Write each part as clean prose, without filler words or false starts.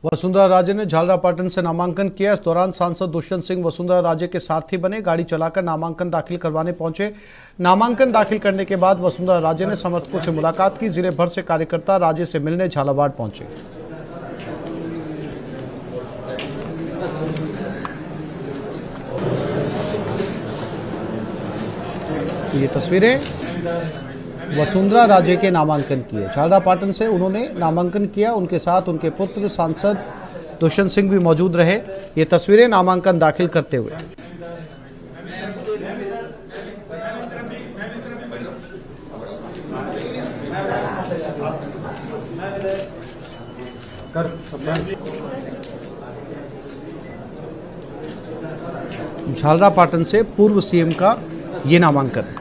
वसुंधरा राजे ने झालरापाटन से नामांकन किया। इस दौरान सांसद दुष्यंत सिंह वसुंधरा राजे के सारथी बने। गाड़ी चलाकर नामांकन दाखिल करवाने पहुंचे। नामांकन दाखिल करने के बाद वसुंधरा राजे ने समर्थकों से मुलाकात की। जिले भर से कार्यकर्ता राजे से मिलने झालावाड़ पहुंचे। ये तस्वीरें वसुंधरा राजे के नामांकन की है। झालरापाटन से उन्होंने नामांकन किया। उनके साथ उनके पुत्र सांसद दुष्यंत सिंह भी मौजूद रहे। ये तस्वीरें नामांकन दाखिल करते हुए। झालरापाटन से पूर्व सीएम का ये नामांकन।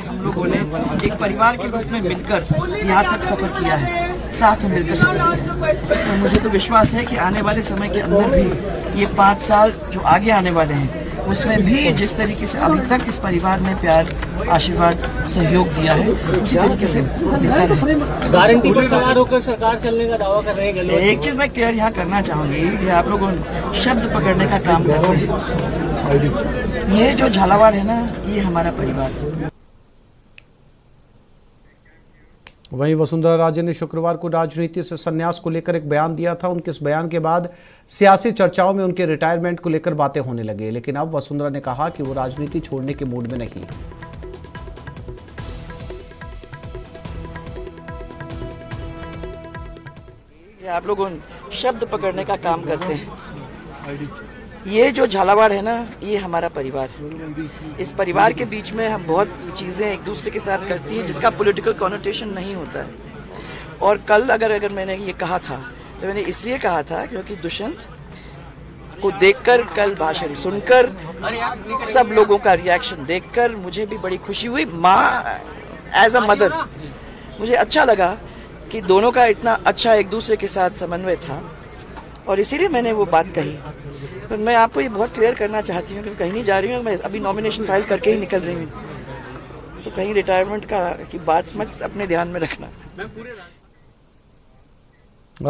हम लोगों ने एक परिवार के रूप में मिलकर यहाँ तक सफर किया है, साथ में मिलकर सफर किया है। तो मुझे तो विश्वास है कि आने वाले समय के अंदर भी ये 5 साल जो आगे आने वाले हैं उसमें भी जिस तरीके से अभी तक इस परिवार ने प्यार, आशीर्वाद, सहयोग दिया है उसी तरीके से मिलता रहे। गारंटी पर सवार होकर सरकार चलने का दावा कर रहे हैं। एक चीज मैं क्लियर यहाँ करना चाहूंगी कि आप लोगों शब्द पकड़ने का काम करते हैं। ये जो झालावाड़ है ना, ये हमारा परिवार है। वहीं वसुंधरा राजे ने शुक्रवार को राजनीति से संन्यास को लेकर एक बयान दिया था। उनके इस बयान के बाद सियासी चर्चाओं में उनके रिटायरमेंट को लेकर बातें होने लगी, लेकिन अब वसुंधरा ने कहा कि वो राजनीति छोड़ने के मूड में नहीं। आप लोग शब्द पकड़ने का काम करते हैं। ये जो झालावाड़ है ना, ये हमारा परिवार है। इस परिवार के बीच में हम बहुत चीजें एक दूसरे के साथ करती हैं जिसका पॉलिटिकल कॉनोटेशन नहीं होता है। और कल अगर मैंने ये कहा था तो मैंने इसलिए कहा था क्योंकि दुष्यंत को देखकर, कल भाषण सुनकर, सब लोगों का रिएक्शन देखकर मुझे भी बड़ी खुशी हुई। माँ एज अ मदर मुझे अच्छा लगा कि दोनों का इतना अच्छा एक दूसरे के साथ समन्वय था और इसीलिए मैंने वो बात कही। पर मैं आपको ये बहुत क्लियर करना चाहती हूँ कि कहीं नहीं जा रही हूँ। मैं अभी नॉमिनेशन फाइल करके ही निकल रही हूँ, तो कहीं रिटायरमेंट की बात मत अपने ध्यान में रखना।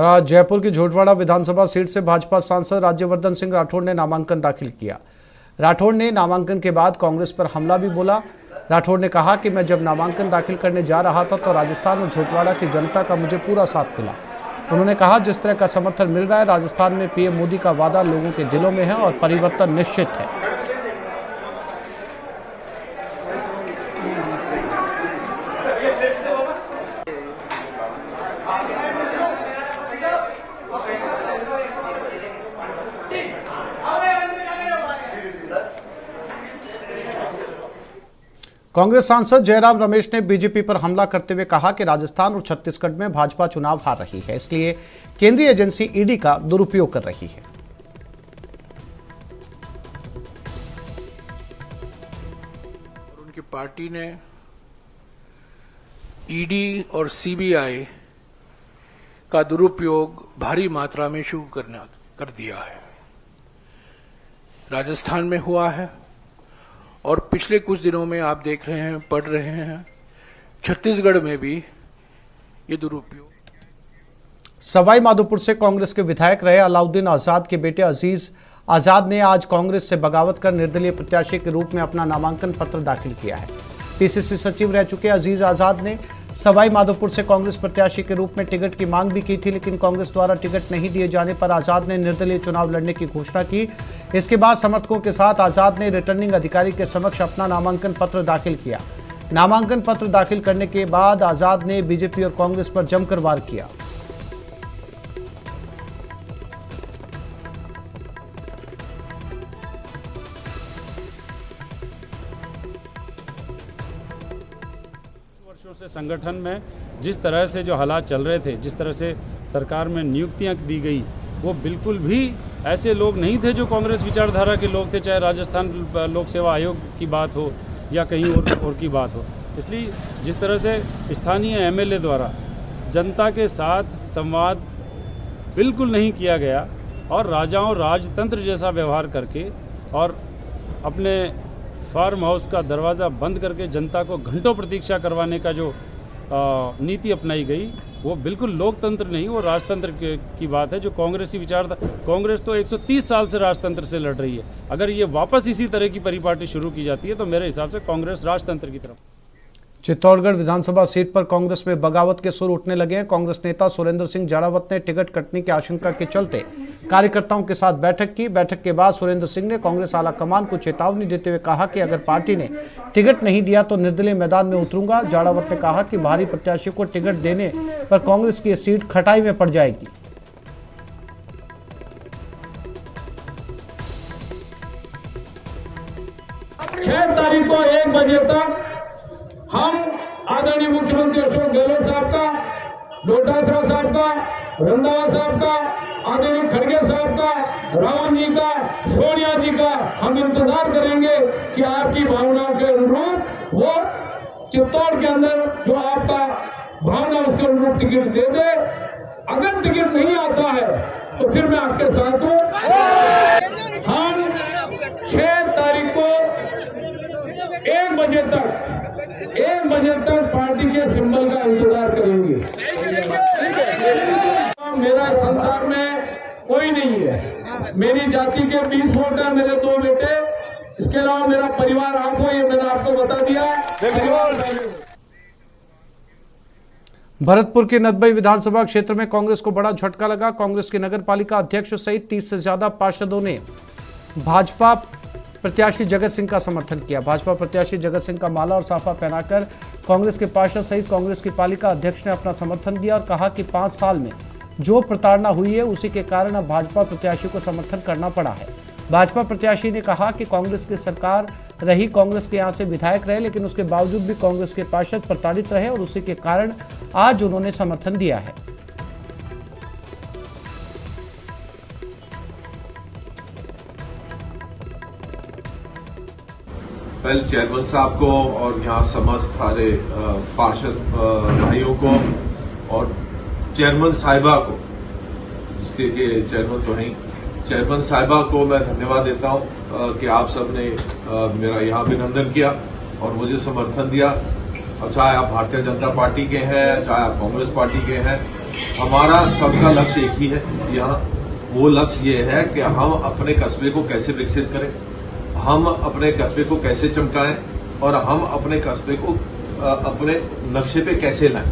आज जयपुर की झोटवाड़ा विधानसभा सीट से भाजपा सांसद राज्यवर्धन सिंह राठौड़ ने नामांकन दाखिल किया। राठौड़ ने नामांकन के बाद कांग्रेस पर हमला भी बोला। राठौड़ ने कहा कि मैं जब नामांकन दाखिल करने जा रहा था तो राजस्थान और झोटवाड़ा की जनता का मुझे पूरा साथ मिला। उन्होंने कहा जिस तरह का समर्थन मिल रहा है, राजस्थान में पीएम मोदी का वादा लोगों के दिलों में है और परिवर्तन निश्चित है। कांग्रेस सांसद जयराम रमेश ने बीजेपी पर हमला करते हुए कहा कि राजस्थान और छत्तीसगढ़ में भाजपा चुनाव हार रही है, इसलिए केंद्रीय एजेंसी ईडी का दुरुपयोग कर रही है। उनकी पार्टी ने ईडी और सीबीआई का दुरुपयोग भारी मात्रा में शुरू कर दिया है। राजस्थान में हुआ है और पिछले कुछ दिनों में आप देख रहे हैं, पढ़ रहे हैं, छत्तीसगढ़ में भी ये दुरुपयोग। सवाई माधोपुर से कांग्रेस के विधायक रहे अलाउद्दीन आजाद के बेटे अजीज आजाद ने आज कांग्रेस से बगावत कर निर्दलीय प्रत्याशी के रूप में अपना नामांकन पत्र दाखिल किया है। पीसीसी सचिव रह चुके अजीज आजाद ने सवाई माधोपुर से कांग्रेस प्रत्याशी के रूप में टिकट की मांग भी की थी, लेकिन कांग्रेस द्वारा टिकट नहीं दिए जाने पर आजाद ने निर्दलीय चुनाव लड़ने की घोषणा की। इसके बाद समर्थकों के साथ आजाद ने रिटर्निंग अधिकारी के समक्ष अपना नामांकन पत्र दाखिल किया। नामांकन पत्र दाखिल करने के बाद आजाद ने बीजेपी और कांग्रेस पर जमकर वार किया। दिनों से संगठन में जिस तरह से जो हालात चल रहे थे, जिस तरह से सरकार में नियुक्तियां दी गई, वो बिल्कुल भी ऐसे लोग नहीं थे जो कांग्रेस विचारधारा के लोग थे, चाहे राजस्थान लोक सेवा आयोग की बात हो या कहीं और की बात हो। इसलिए जिस तरह से स्थानीय एमएलए द्वारा जनता के साथ संवाद बिल्कुल नहीं किया गया और राजाओं राजतंत्र जैसा व्यवहार करके और अपने फार्म हाउस का दरवाज़ा बंद करके जनता को घंटों प्रतीक्षा करवाने का जो नीति अपनाई गई, वो बिल्कुल लोकतंत्र नहीं, वो राजतंत्र की बात है। जो कांग्रेसी विचारधारा, कांग्रेस तो 130 साल से राजतंत्र से लड़ रही है। अगर ये वापस इसी तरह की परिपाटी शुरू की जाती है तो मेरे हिसाब से कांग्रेस राजतंत्र की तरफ। चित्तौड़गढ़ विधानसभा सीट पर कांग्रेस में बगावत के सुर उठने लगे हैं। कांग्रेस नेता सुरेंद्र सिंह जाड़ावत ने टिकट कटने की आशंका के चलते कार्यकर्ताओं के साथ बैठक की। बैठक के बाद सुरेंद्र सिंह ने कांग्रेस आला कमान को चेतावनी देते हुए कहा कि अगर पार्टी ने टिकट नहीं दिया तो निर्दलीय मैदान में उतरूंगा। जाड़ावत ने कहा कि बाहरी प्रत्याशी को टिकट देने पर कांग्रेस की सीट खटाई में पड़ जाएगी। 6 तारीख को 1 बजे तक हम आदरणीय मुख्यमंत्री अशोक गहलोत साहब का, डोटासरा साहब का, रंधावा साहब का, आदरणीय खड़गे साहब का, रावण जी का, सोनिया जी का हम इंतजार करेंगे कि आपकी भावनाओं के अनुरूप वो चित्तौड़ के अंदर जो आपका भावना उसके अनुरूप टिकट दे दे। अगर टिकट नहीं आता है तो फिर मैं आपके साथ हूं। हम 6 तारीख को 1 बजे तक पार्टी के सिंबल का इंतजार करेंगे। मेरा संसार में कोई नहीं है। मेरी जाति के 20 वोट है, मेरे 2 बेटे, इसके अलावा मेरा परिवार आप हो, ये मैंने आपको बता दिया। भरतपुर के नदबई विधानसभा क्षेत्र में कांग्रेस को बड़ा झटका लगा। कांग्रेस के नगरपालिका अध्यक्ष सहित 30 से ज्यादा पार्षदों ने भाजपा प्रत्याशी जगत सिंह का समर्थन किया। भाजपा प्रत्याशी जगत सिंह का माला और साफा पहनाकर कांग्रेस के पार्षद सहित कांग्रेस की पालिका अध्यक्ष ने अपना समर्थन दिया और कहा कि 5 साल में जो प्रताड़ना हुई है उसी के कारण अब भाजपा प्रत्याशी को समर्थन करना पड़ा है। भाजपा प्रत्याशी ने कहा कि कांग्रेस की सरकार रही, कांग्रेस के यहाँ से विधायक रहे, लेकिन उसके बावजूद भी कांग्रेस के पार्षद प्रताड़ित रहे और उसी के कारण आज उन्होंने समर्थन दिया है। पहले चेयरमैन साहब को और यहाँ समस्त सारे पार्षद भाइयों को और चेयरमैन साहिबा को, जिसके चेयरमैन तो नहीं, चेयरमैन साहिबा को मैं धन्यवाद देता हूँ कि आप सबने मेरा यहाँ अभिनंदन किया और मुझे समर्थन दिया। अब चाहे आप भारतीय जनता पार्टी के हैं, चाहे आप कांग्रेस पार्टी के हैं, हमारा सबका लक्ष्य एक ही है यहाँ। वो लक्ष्य ये है कि हम अपने कस्बे को कैसे विकसित करें, हम अपने कस्बे को कैसे चमकाएं और हम अपने कस्बे को अपने नक्शे पे कैसे लाएं।